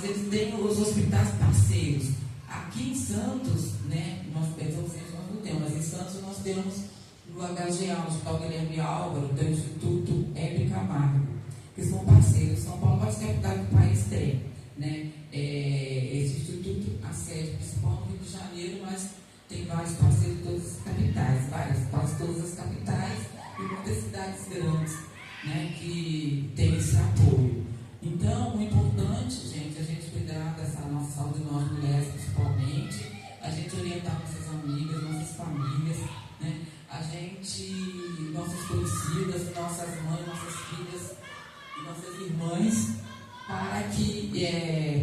mas eles têm os hospitais parceiros. Aqui em Santos, né, nós não temos, mas em Santos nós temos no HGA, no Hospital Guilherme Álvaro, tem o Instituto Hebe Camargo, que são parceiros. São Paulo, várias capitais do país tem, né? Esse instituto, a sede principal no Rio de Janeiro, mas tem vários parceiros em todas as capitais, quase todas as capitais e muitas cidades grandes, né, que tem esse apoio. Então, o importante, gente, é a gente cuidar dessa nossa saúde, nós mulheres principalmente, a gente orientar nossas amigas, nossas famílias, né, a gente, nossas conhecidas, nossas mães, nossas filhas e nossas irmãs, para que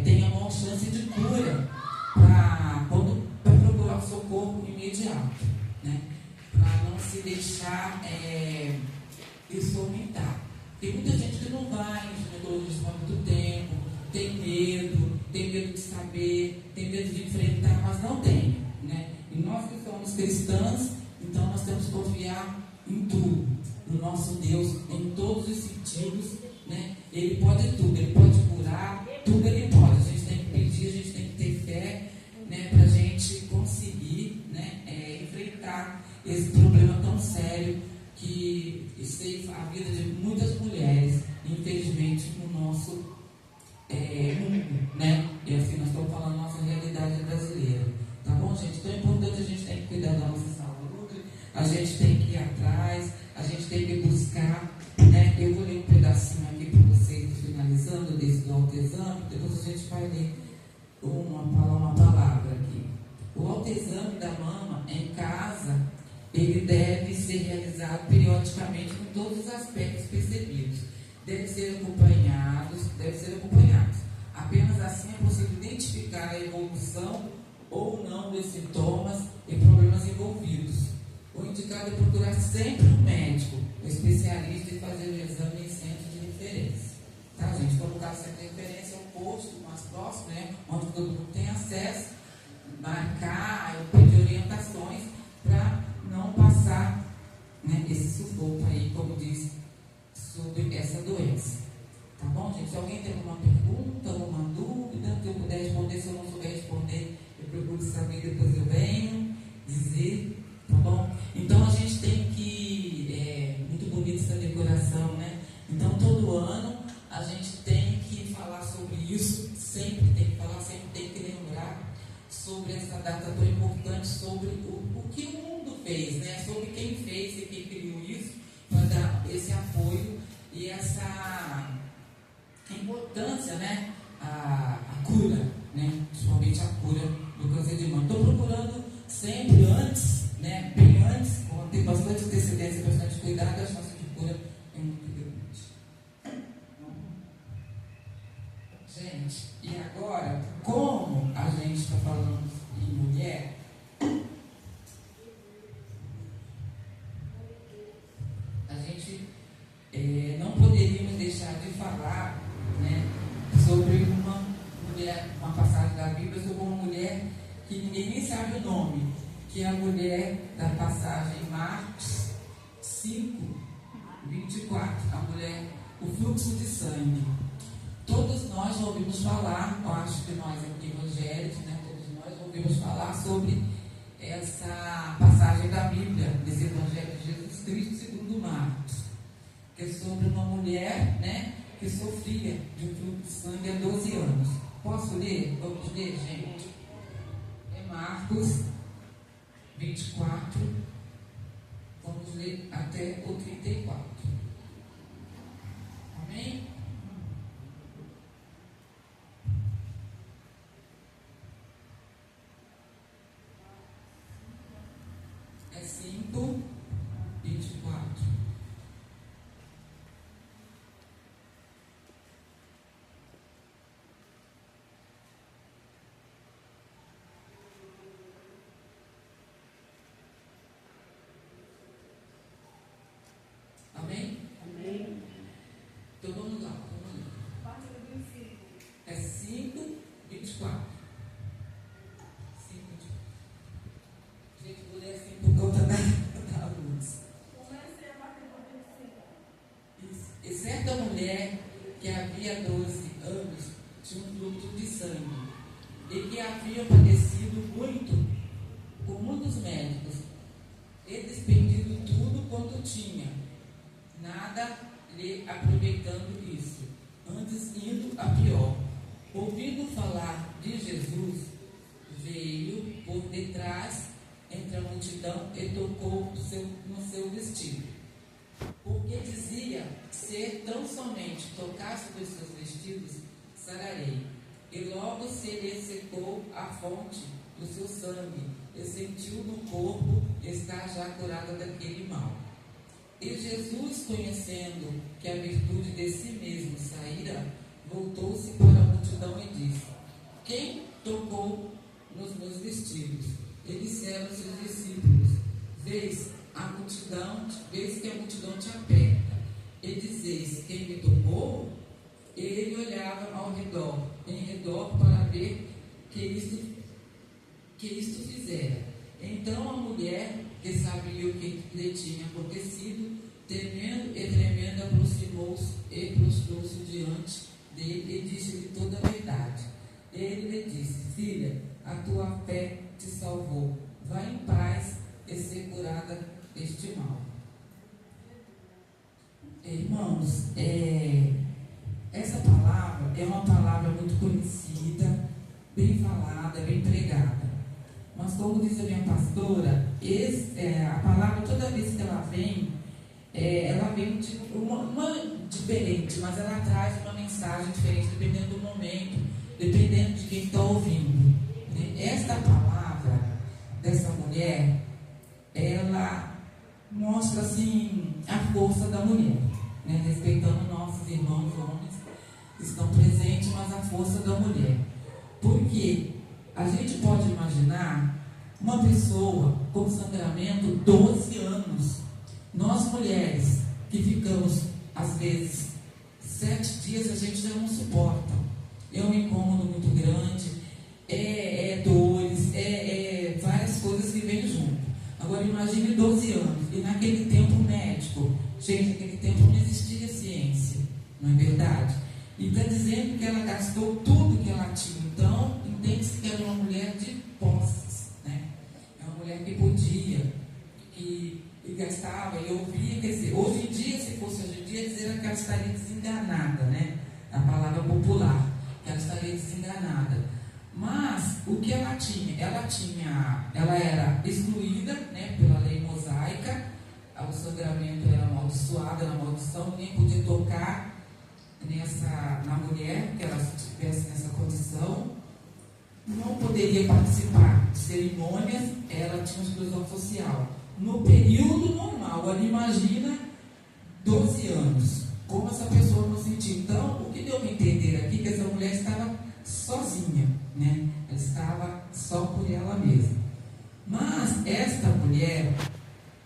tenha uma chance de cura para procurar o socorro imediato, né, para não se deixar isso aumentar. Tem muita gente que não vai em ginecologista há muito tempo, tem medo de saber, tem medo de enfrentar, mas não tem, né? E nós que somos cristãs, então nós temos que confiar em tudo, no nosso Deus, em todos os sentidos, né? Ele pode tudo, ele pode curar, tudo ele pode. A gente tem que pedir, a gente tem que ter fé, né, para a gente conseguir, né, enfrentar esse problema tão sério que ceifa a vida de muitas mulheres, infelizmente, no nosso mundo, né? E assim, nós estamos falando da nossa realidade brasileira. Tá bom, gente? Então é importante, a gente tem que cuidar da nossa saúde, a gente tem que ir atrás, a gente tem que buscar, né? Eu vou ler um pedacinho aqui para vocês, finalizando, desse autoexame, depois a gente vai ler uma palavra aqui. O autoexame da mama em casa, ele deve ser realizado periodicamente com todos os aspectos percebidos. Deve ser acompanhados. Apenas assim é possível identificar a evolução ou não dos sintomas e problemas envolvidos. O indicado é procurar sempre um médico, um especialista, e fazer o exame em centro de referência. Tá, gente? Então, no caso, centro de referência é o posto mais próximo, né? Onde todo mundo tem acesso, marcar, pedir orientações para não passar, né, esse sufoco aí, como diz, sobre essa doença. Tá bom, gente? Se alguém tem alguma pergunta, alguma dúvida, que eu puder responder, se eu não souber responder, eu procuro saber, depois eu venho dizer, tá bom? Então a gente tem que, muito bonita essa decoração, né? Então todo ano a gente tem que falar sobre isso, sempre tem que falar, sempre tem que lembrar sobre essa data tão importante, sobre o que o mundo fez, né? Sobre quem fez e quem criou isso, para dar esse apoio e essa importância, né? A cura, né? Principalmente a cura do câncer de mama. Estou procurando sempre antes, né? Bem antes, ter bastante antecedência, bastante cuidado, a chance de cura é muito grande. Gente, e agora, como a gente está falando em mulher, a gente não poderíamos deixar de falar, né, sobre uma mulher, uma passagem da Bíblia sobre uma mulher que ninguém nem sabe o nome, que é a mulher da passagem Marcos 5, 24, a mulher, o fluxo de sangue. Todos nós ouvimos falar, eu acho que nós aqui evangélicos, né, todos nós ouvimos falar sobre essa passagem da Bíblia, desse Evangelho de Jesus Cristo segundo Marcos, que é sobre uma mulher, né, que sofria de um fluxo de sangue há 12 anos. Posso ler? Vamos ler, gente? É Marcos 24, vamos ler até o 34. Amém? É 5, 24. Amém? Amém. Então vamos lá. É 5, 24. 5, 24. Gente, vou ler assim por conta da luz. E certa mulher que havia 12 anos tinha um fluxo de e que haviam padecido muito com muitos médicos, e despendido tudo quanto tinha, nada lhe aproveitando isso, antes indo a pior. Ouvindo falar de Jesus, veio por detrás entre a multidão e tocou no seu vestido, porque dizia: se tão somente tocasse dos seus vestidos, sararei. E logo se lhe secou a fonte do seu sangue, e sentiu no corpo estar já curada daquele mal. E Jesus, conhecendo que a virtude de si mesmo saíra, voltou-se para a multidão e disse: quem tocou nos meus vestidos? E disseram aos seus discípulos: vês que a multidão te aperta, e dizeis: quem me tocou? Ele olhava em redor, para ver que isto fizera. Então a mulher, que sabia o que lhe tinha acontecido, temendo e tremendo, aproximou-se e prostrou-se diante dele e disse-lhe toda a verdade. Ele lhe disse: filha, a tua fé te salvou. Vai em paz e ser curada deste mal. Irmãos, essa palavra é uma palavra muito conhecida, bem falada, bem pregada. Mas como diz a minha pastora, a palavra, toda vez que ela vem de uma diferente, mas ela traz uma mensagem diferente, dependendo do momento, dependendo de quem está ouvindo. Esta palavra dessa mulher, ela mostra assim a força da mulher, respeitando nossos irmãos homens que estão presentes, mas a força da mulher. Porque a gente pode imaginar uma pessoa com sangramento 12 anos. Nós mulheres que ficamos às vezes 7 dias, a gente já não suporta. É um incômodo muito grande, dores, várias coisas que vêm junto. Agora imagine 12 anos, e naquele tempo médico, gente, naquele tempo não existia ciência, não é verdade? E está dizendo que ela gastou tudo que ela tinha. Então, entende-se que era uma mulher de posses, É uma mulher que podia, que gastava e ouvia. Quer dizer, hoje em dia, se fosse hoje em dia, dizer que ela estaria desenganada, A palavra popular, que ela estaria desenganada. Mas, o que ela tinha? Ela era excluída, pela lei mosaica. O sangramento era amaldiçoado, era maldição, ninguém podia tocar na mulher, que ela estivesse nessa condição, não poderia participar de cerimônias, ela tinha exclusão social. No período normal, agora imagina 12 anos, como essa pessoa não sentiu. Então, o que deu para entender aqui, que essa mulher estava sozinha, Ela estava só por ela mesma. Mas esta mulher,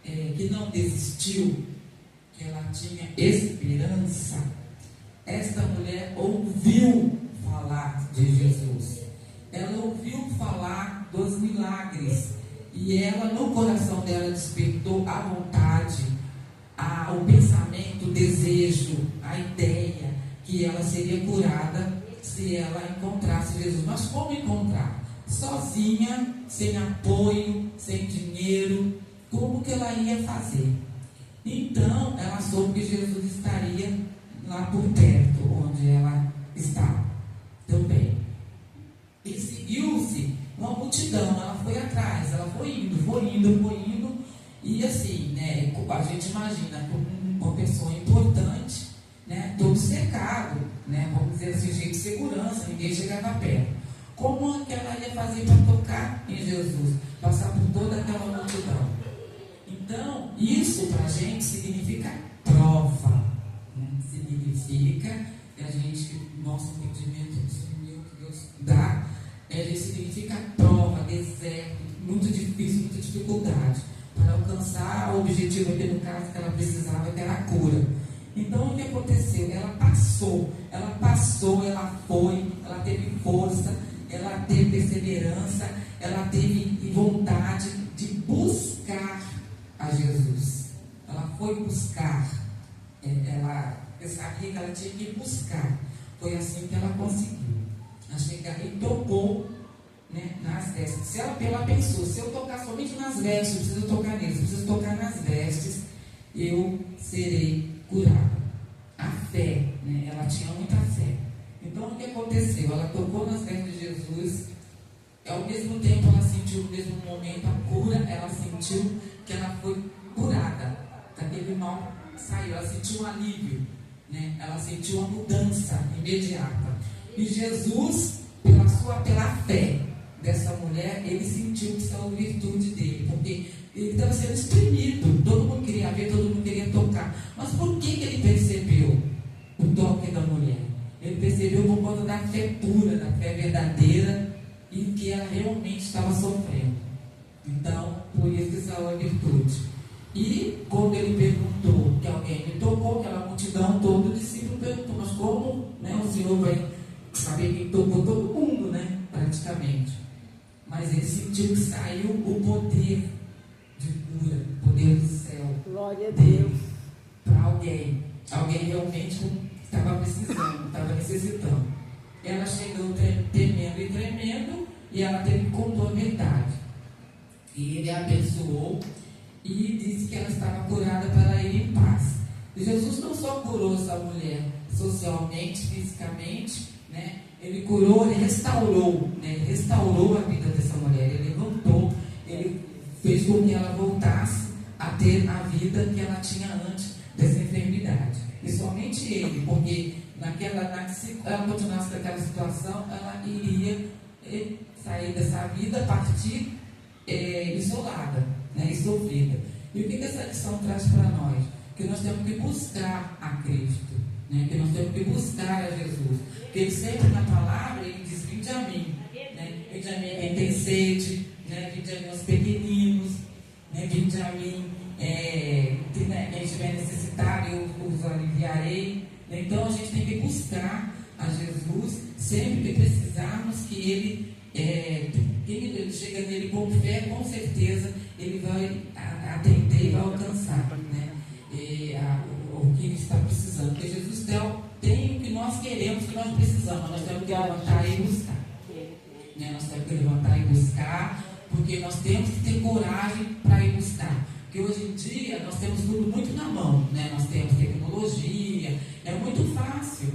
que não desistiu, que ela tinha esperança, esta mulher ouviu falar de Jesus. Ela ouviu falar dos milagres. E ela, no coração dela, despertou a vontade, o pensamento, o desejo, a ideia que ela seria curada se ela encontrasse Jesus. Mas como encontrar? Sozinha, sem apoio, sem dinheiro. Como que ela ia fazer? Então, ela soube que Jesus estaria lá por perto, onde ela estava também. E seguiu-se uma multidão, ela foi atrás, ela foi indo, e assim, a gente imagina uma pessoa importante, todo cercado, vamos dizer assim, gente de segurança, ninguém chegava perto. Como é que ela ia fazer para tocar em Jesus? Passar por toda aquela multidão. Então, isso para a gente significa prova. Significa que a gente, nosso entendimento que Deus dá, significa prova, deserto, muito difícil, muita dificuldade, para alcançar o objetivo aqui no caso que ela precisava, que era a cura. Então o que aconteceu? Ela foi, ela teve força, ela teve perseverança, ela teve vontade de buscar a Jesus. Ela foi buscar, ela sabia que ela tinha que buscar. Foi assim que ela conseguiu. Ela chegar e tocou vestes. Se ela pensou, se eu tocar somente nas vestes, eu preciso tocar nisso, eu preciso tocar nas vestes, eu serei curada. A fé, né? Ela tinha muita fé. Então o que aconteceu? Ela tocou nas vestes de Jesus, ao mesmo tempo ela sentiu, no mesmo momento, a cura, ela sentiu que ela foi curada, aquele mal saiu, ela sentiu um alívio, né? Ela sentiu uma mudança imediata. E Jesus, pela fé dessa mulher, ele sentiu que isso era uma virtude dele, porque ele estava sendo exprimido, todo mundo queria ver, todo mundo queria tocar. Mas por que ele percebeu o toque da mulher? Ele percebeu por conta da fé pura, da fé verdadeira, e que ela realmente estava sofrendo. Então, por isso que isso é uma virtude. E quando ele perguntou que alguém me tocou, aquela multidão toda, o discípulo perguntou, mas como, né, o Senhor vai saber quem tocou? Todo mundo, né, praticamente. Mas ele sentiu que saiu o poder de cura, o poder do céu. Glória a Deus. Para alguém realmente estava precisando, estava necessitando. Ela chegou temendo e tremendo, e ela teve que contar a verdade. E ele a abençoou e disse que ela estava curada para ir em paz. E Jesus não só curou essa mulher socialmente, fisicamente, né? Ele curou, ele restaurou, né? Ele restaurou a vida dessa mulher, ele levantou, ele fez com que ela voltasse a ter a vida que ela tinha antes dessa enfermidade. E somente ele, porque se ela continuasse naquela situação, ela iria sair dessa vida, partir isolada, né, e sofrida. E o que essa lição traz para nós? Que nós temos que buscar a Cristo, né, que nós temos que buscar a Jesus. Porque ele sempre na palavra, ele diz, vinde a mim, né, vinde a mim quem tem sede, né, vinde a mim os pequeninos, né, vinde a mim quem estiver necessitado, eu os aliviarei. Então a gente tem que buscar a Jesus sempre que precisarmos, que ele chega nele com fé, com certeza ele vai atender e vai alcançar, né, o que ele está precisando. Porque Jesus tem o que nós queremos, o que nós precisamos, nós temos que levantar e buscar, né? Nós temos que levantar e buscar, porque nós temos que ter coragem para ir buscar. Porque hoje em dia nós temos tudo muito na mão, né? Nós temos tecnologia, é muito fácil,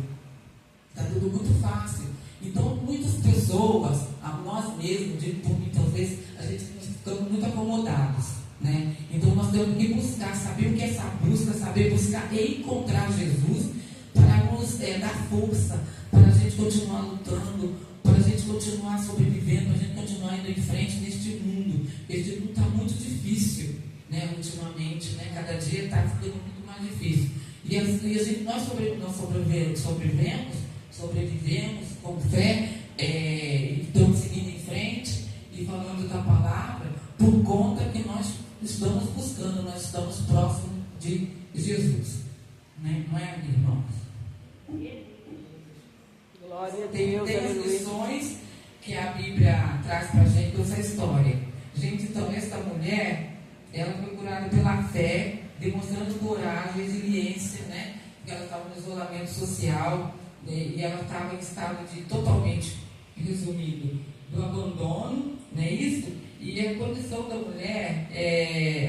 está tudo muito fácil. Então muitas pessoas, nós mesmos, muitas vezes a gente ficamos muito acomodados, né? Então nós temos que buscar, saber o que é essa busca, saber buscar e encontrar Jesus para nos dar força, para a gente continuar lutando, para a gente continuar sobrevivendo, para a gente continuar indo em frente neste mundo. Este mundo está muito difícil, né, ultimamente, né, cada dia está ficando muito mais difícil. E nós sobrevivemos com fé, estamos seguindo em frente e falando da palavra, por conta que nós estamos buscando, nós estamos próximos de Jesus. Né? Não é, irmãos? Glória a Tem Deus. as lições que a Bíblia traz para a gente com essa história. Gente, então, esta mulher, ela foi curada pela fé, demonstrando coragem, resiliência, né? Porque ela estava no isolamento social, né? E ela estava em estado de totalmente, resumido, do abandono, não é isso? E a condição da mulher,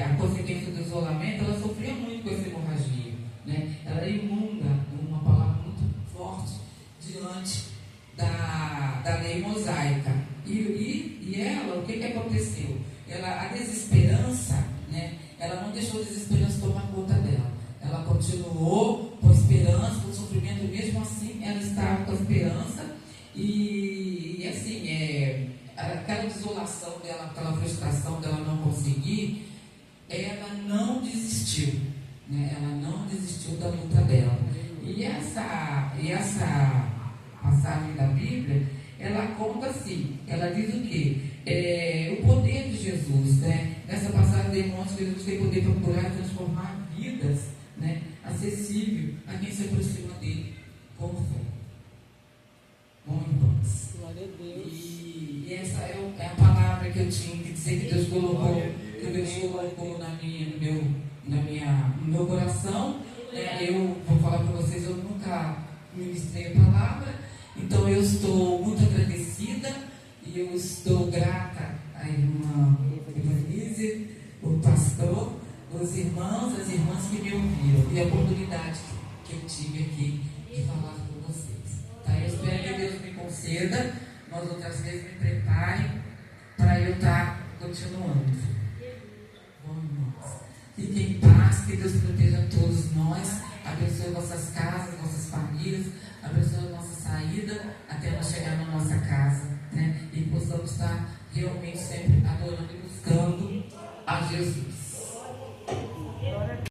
a consequência do isolamento, ela sofria muito com essa hemorragia, né? Ela era imunda, uma palavra muito forte, diante da lei mosaica. E ela, o que aconteceu? A desesperança, né? Ela não deixou a desesperança tomar conta dela. Ela continuou com esperança, com sofrimento, mesmo assim ela estava com a esperança. E assim, aquela desolação dela, aquela frustração dela não conseguir, ela não desistiu, né? Ela não desistiu da luta dela. E essa passagem da Bíblia, ela conta assim, ela diz o quê? O poder de Jesus, né? Nessa passagem demonstra que Jesus tem poder para curar e transformar vidas, né? Acessível a quem se aproxima dele com fé. Bom, irmãos. Glória a Deus. E essa é a palavra que eu tinha que dizer, que Deus colocou, no meu coração. Eu vou falar para vocês, eu nunca ministrei a palavra, então eu estou muito agradecida e eu estou grata ter a oportunidade que eu tive aqui de falar com vocês. Tá? Eu espero que Deus me conceda, nós outras vezes me preparem para eu estar continuando. Vamos, irmãos. Fiquem em paz, que Deus proteja todos nós, abençoe vossas casas, vossas famílias, abençoe nossas